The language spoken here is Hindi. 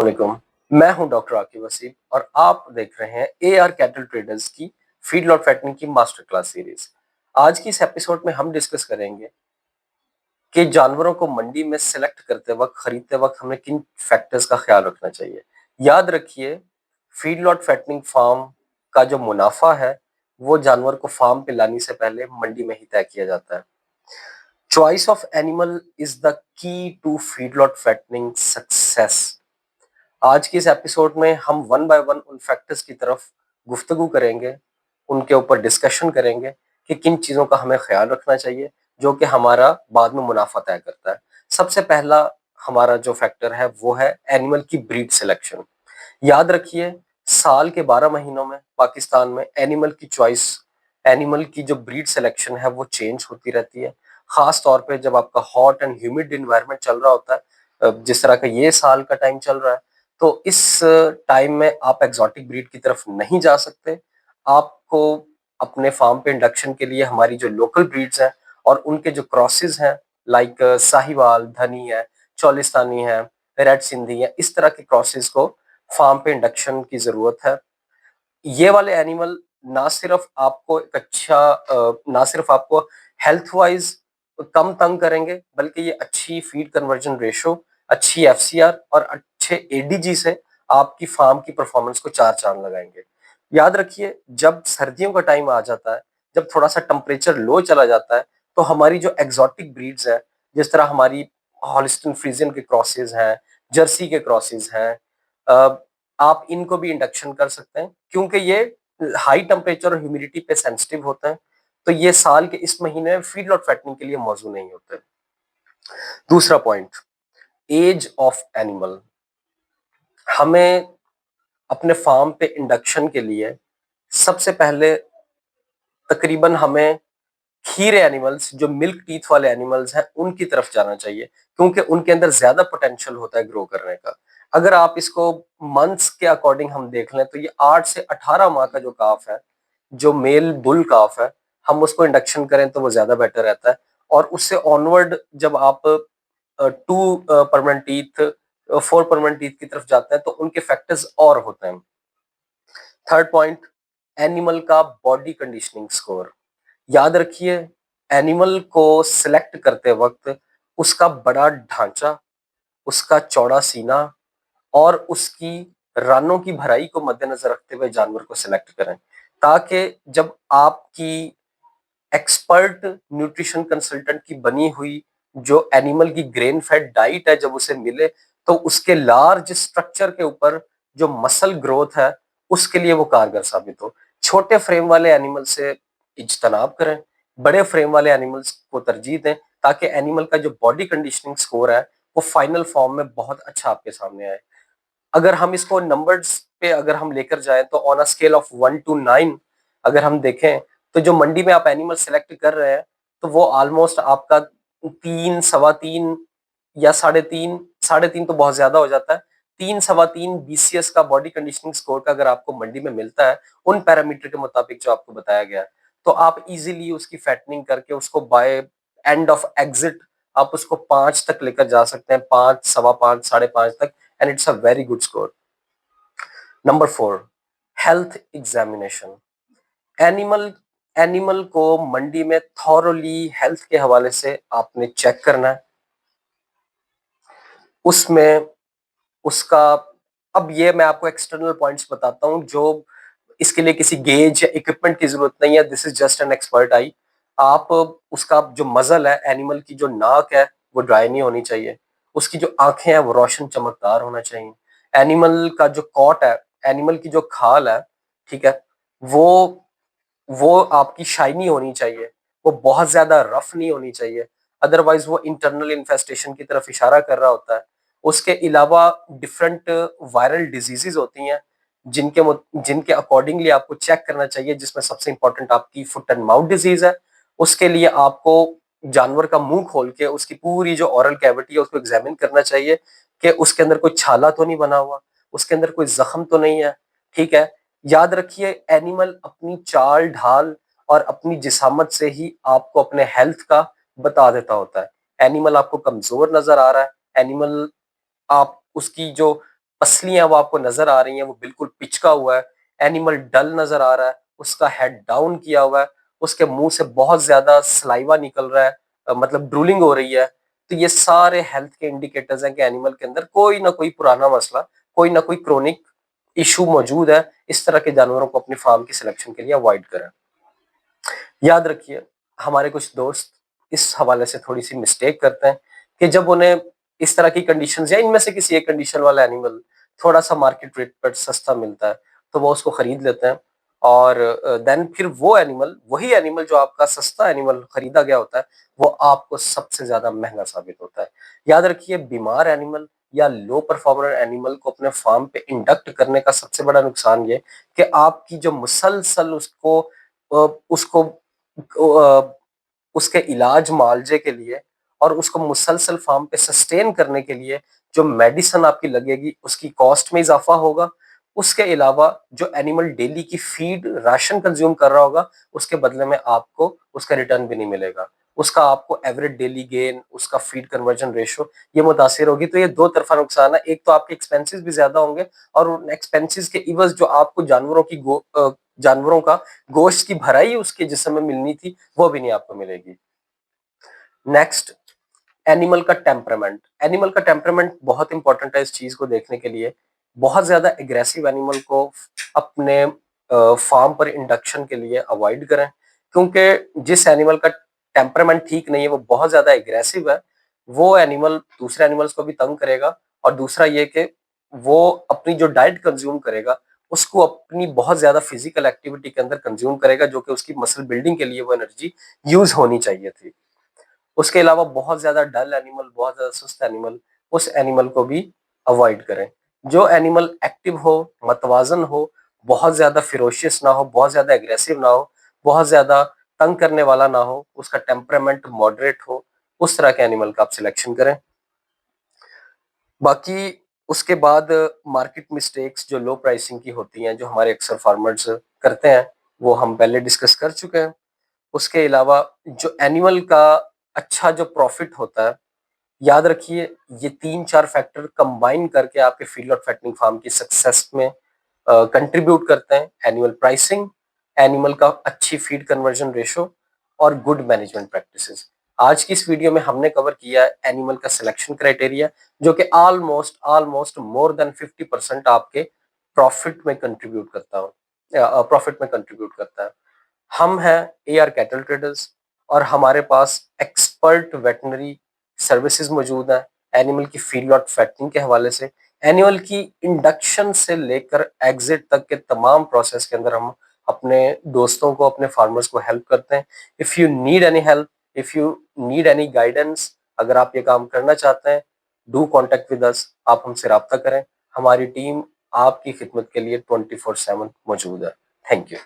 अस्सलामुअलैकुम। मैं हूं डॉक्टर आकिब वसीम और आप देख रहे हैं एआर कैटल ट्रेडर्स की फीडलॉट फैटनिंग की मास्टर क्लास सीरीज। आज की इस एपिसोड में हम डिस्कस करेंगे कि जानवरों को मंडी में सिलेक्ट करते वक्त, खरीदते वक्त हमें किन फैक्टर्स का ख्याल रखना चाहिए। याद रखिए, फीडलॉट फैटनिंग फार्म का जो मुनाफा है वो जानवर को फार्म पे लाने से पहले मंडी में ही तय किया जाता है। Choice of animal is the key to feedlot fattening success. आज की इस एपिसोड में हम वन बाय वन उन फैक्टर्स की तरफ गुफ्तगू करेंगे, उनके ऊपर डिस्कशन करेंगे कि किन चीज़ों का हमें ख्याल रखना चाहिए जो कि हमारा बाद में मुनाफा तय करता है। सबसे पहला हमारा जो फैक्टर है वो है एनिमल की ब्रीड सिलेक्शन। याद रखिए, साल के 12 महीनों में पाकिस्तान में एनिमल की चॉइस, एनिमल की जो ब्रीड सिलेक्शन है वो चेंज होती रहती है। खास तौर पे जब आपका हॉट एंड ह्यूमिड इन्वायरमेंट चल रहा होता है, जिस तरह का ये साल का टाइम चल रहा है, तो इस टाइम में आप एग्जॉटिक ब्रीड की तरफ नहीं जा सकते। आपको अपने फार्म पे इंडक्शन के लिए हमारी जो लोकल ब्रीड्स हैं और उनके जो क्रॉसेस हैं, लाइक साहिवाल, धनी है, चोलिस्तानी है, रेड सिंधी है, इस तरह के क्रॉसेस को फार्म पे इंडक्शन की जरूरत है। ये वाले एनिमल ना सिर्फ आपको एक अच्छा ना सिर्फ आपको हेल्थ वाइज कम तंग करेंगे, बल्कि ये अच्छी फीड कन्वर्जन रेशो, अच्छी एफसीआर और अच्छे एडीजी से आपकी फार्म की परफॉर्मेंस को चार चांद लगाएंगे। याद रखिए, जब सर्दियों का टाइम आ जाता है, जब थोड़ा सा टेम्परेचर लो चला जाता है, तो हमारी जो एग्जॉटिक ब्रीड्स हैं, जिस तरह हमारी हॉलिस्टन फ्रीजियन के क्रॉसेस हैं, जर्सी के क्रॉसेस हैं, आप इनको भी इंडक्शन कर सकते हैं क्योंकि ये हाई टेम्परेचर और ह्यूमिडिटी पे सेंसिटिव होते हैं। तो ये साल के इस महीने में फीडलॉट फैटनिंग के लिए मौजूद नहीं होते। दूसरा पॉइंट, एज ऑफ एनिमल। हमें अपने फार्म पे इंडक्शन के लिए सबसे पहले तकरीबन हमें खीरे एनिमल्स, जो मिल्क टीथ वाले एनिमल्स हैं, उनकी तरफ जाना चाहिए क्योंकि उनके अंदर ज्यादा पोटेंशियल होता है ग्रो करने का। अगर आप इसको मंथ्स के अकॉर्डिंग हम देख लें तो ये 8 से 18 माह का जो काफ है, जो मेल बुल काफ है, हम उसको इंडक्शन करें तो वो ज्यादा बेटर रहता है। और उससे ऑनवर्ड जब आप 2 परमानेंट टीथ, 4 परमानेंट टीथ की तरफ जाते हैं तो उनके फैक्टर्स और होते हैं। थर्ड पॉइंट, एनिमल का बॉडी कंडीशनिंग स्कोर। याद रखिए, एनिमल को सिलेक्ट करते वक्त उसका बड़ा ढांचा, उसका चौड़ा सीना और उसकी रानों की भराई को मद्देनजर रखते हुए जानवर को सिलेक्ट करें, ताकि जब आपकी एक्सपर्ट न्यूट्रिशन कंसल्टेंट की बनी हुई जो एनिमल की ग्रेन फेड डाइट है, जब उसे मिले तो उसके लार्ज स्ट्रक्चर के ऊपर जो मसल ग्रोथ है उसके लिए वो कारगर साबित हो। छोटे फ्रेम वाले एनिमल से इज्तनाब करें, बड़े फ्रेम वाले एनिमल्स को तरजीह दें, ताकि एनिमल का जो बॉडी कंडीशनिंग स्कोर है वो फाइनल फॉर्म में बहुत अच्छा आपके सामने आए। अगर हम इसको नंबर्स पे अगर हम लेकर जाएं तो on a scale of 1 to 9 अगर हम देखें, तो जो मंडी में आप एनिमल सेलेक्ट कर रहे हैं तो वो ऑलमोस्ट आपका 3, सवा 3 या 3.5, 3.5 तो बहुत ज्यादा हो जाता है। 3, सवा 3 बीसीएस का बॉडी कंडीशनिंग स्कोर का अगर आपको मंडी में मिलता है उन पैरामीटर के मुताबिक जो आपको बताया गया है, तो आप इजीली उसकी फैटनिंग करके उसको बाय एंड ऑफ एग्जिट आप उसको 5 तक लेकर जा सकते हैं, 5, सवा 5, 5.5 तक, and it's a very good score. Number 4, health examination. Animal animal को मंडी में थॉरली हेल्थ के हवाले से आपने चेक करना है। उसमें उसका, अब ये मैं आपको एक्सटर्नल पॉइंट्स बताता हूँ, जो इसके लिए किसी गेज या इक्विपमेंट की जरूरत नहीं है, this is just an expert आई। आप उसका जो मजल है, एनिमल की जो नाक है वो ड्राई नहीं होनी चाहिए, उसकी जो आंखें हैं वो रोशन चमकदार होना चाहिए, एनिमल का जो कॉट है, एनिमल की जो खाल है, ठीक है, वो वो आपकी शाइनी होनी चाहिए, वो बहुत ज्यादा रफ नहीं होनी चाहिए, अदरवाइज वो इंटरनल इन्फेस्टेशन की तरफ इशारा कर रहा होता है। उसके अलावा डिफरेंट वायरल डिजीजेज होती हैं जिनके अकॉर्डिंगली आपको चेक करना चाहिए, जिसमें सबसे इंपॉर्टेंट आपकी फुट एंड माउथ डिजीज है। उसके लिए आपको जानवर का मुंह खोल के उसकी पूरी जो ओरल कैविटी है उसको एग्जामिन करना चाहिए कि उसके अंदर कोई छाला तो नहीं बना हुआ, उसके अंदर कोई जख्म तो नहीं है, ठीक है। याद रखिए, एनिमल अपनी चाल ढाल और अपनी जिसामत से ही आपको अपने हेल्थ का बता देता होता है। एनिमल आपको कमजोर नजर आ रहा है, एनिमल आप उसकी जो पसलियां वो आपको नजर आ रही हैं, वो बिल्कुल पिचका हुआ है, एनिमल डल नजर आ रहा है, उसका हेड डाउन किया हुआ है, उसके मुंह से बहुत ज्यादा सलाइवा निकल रहा है, मतलब ड्रूलिंग हो रही है, तो ये सारे हेल्थ के इंडिकेटर्स हैं कि एनिमल के अंदर कोई ना कोई पुराना मसला, कोई ना कोई क्रोनिक इशू मौजूद है। इस तरह के जानवरों को अपनी फार्म की सिलेक्शन के लिए अवॉइड करें। याद रखिए, हमारे कुछ दोस्त इस हवाले से थोड़ी सी मिस्टेक करते हैं कि जब उन्हें इस तरह की कंडीशंस या इनमें से किसी एक कंडीशन वाला एनिमल थोड़ा सा मार्केट रेट पर सस्ता मिलता है, तो वो उसको खरीद लेते हैं, और देन फिर वो एनिमल, वही एनिमल जो आपका सस्ता एनिमल खरीदा गया होता है, वो आपको सबसे ज्यादा महंगा साबित होता है। याद रखिए, बीमार एनिमल या लो परफॉर्मर एनिमल को अपने फार्म पे इंडक्ट करने का सबसे बड़ा नुकसान ये कि आपकी जो मुसलसल उसको उसके इलाज मुआवजे के लिए और उसको मुसलसल फार्म पे सस्टेन करने के लिए जो मेडिसिन आपकी लगेगी, उसकी कॉस्ट में इजाफा होगा। उसके अलावा जो एनिमल डेली की फीड राशन कंज्यूम कर रहा होगा, उसके बदले में आपको उसका रिटर्न भी नहीं मिलेगा। उसका आपको एवरेज डेली गेन, उसका फीड कन्वर्जन रेशो, ये मुतासिर होगी। तो ये दो तरफा नुकसान है, एक तो आपके एक्सपेंसेस भी ज्यादा होंगे, और उन एक्सपेंसेस के इवज जो आपको जानवरों का गोश्त की भराई उसके जिस्म में मिलनी थी, वो भी नहीं आपको मिलेगी। नेक्स्ट, एनिमल का टेम्परामेंट। एनिमल का टेम्परामेंट बहुत इंपॉर्टेंट है इस चीज को देखने के लिए। बहुत ज्यादा एग्रेसिव एनिमल को अपने फार्म पर इंडक्शन के लिए अवॉइड करें, क्योंकि जिस एनिमल का टेम्परामेंट ठीक नहीं है, वो बहुत ज्यादा एग्रेसिव है, वो एनिमल दूसरे एनिमल्स को भी तंग करेगा। और दूसरा ये कि वो अपनी जो डाइट कंज्यूम करेगा, उसको अपनी बहुत ज्यादा फिजिकल एक्टिविटी के अंदर कंज्यूम करेगा, जो कि उसकी मसल बिल्डिंग के लिए वो एनर्जी यूज होनी चाहिए थी। उसके अलावा बहुत ज्यादा डल एनिमल, बहुत ज्यादा सुस्त एनिमल, उस एनिमल को भी अवॉइड करें। जो एनिमल एक्टिव हो, मतवाजन हो, बहुत ज्यादा फिरोशियस ना हो, बहुत ज्यादा एग्रेसिव ना हो, बहुत ज्यादा तंग करने वाला ना हो, उसका टेम्परामेंट मॉडरेट हो, उस तरह के एनिमल का आप सिलेक्शन करें। बाकी उसके बाद मार्केट मिस्टेक्स जो लो प्राइसिंग की होती हैं, जो हमारे अक्सर फार्मर्स करते हैं, वो हम पहले डिस्कस कर चुके हैं। उसके अलावा जो एनिमल का अच्छा जो प्रॉफिट होता है, याद रखिए, ये 3-4 फैक्टर कंबाइन करके आपके फील्ड और फैटनिंग फार्म की सक्सेस में कंट्रीब्यूट करते हैं। एनुअल प्राइसिंग, एनिमल का अच्छी फीड कन्वर्जन रेशो, और गुड मैनेजमेंट प्रैक्टिसेस। आज की इस वीडियो में हमने कवर किया है एनिमल का सिलेक्शन क्राइटेरिया, जो कि ऑलमोस्ट ऑलमोस्ट मोर देन 50% आपके प्रॉफिट में कंट्रीब्यूट करता है। हम हैं AR कैटल ट्रेडर्स, और हमारे पास एक्सपर्ट वेटनरी सर्विसेज मौजूद हैं एनिमल की फील्ड लॉट फैक्टिंग के हवाले से। एनिमल की इंडक्शन से लेकर एग्जिट तक के तमाम प्रोसेस के अंदर हम अपने दोस्तों को, अपने फार्मर्स को हेल्प करते हैं। If you need any help, if you need any guidance, अगर आप ये काम करना चाहते हैं, डू कॉन्टेक्ट विद अस, आप हमसे रब्ता करें। हमारी टीम आपकी खिदमत के लिए 24/7 मौजूद है। Thank you.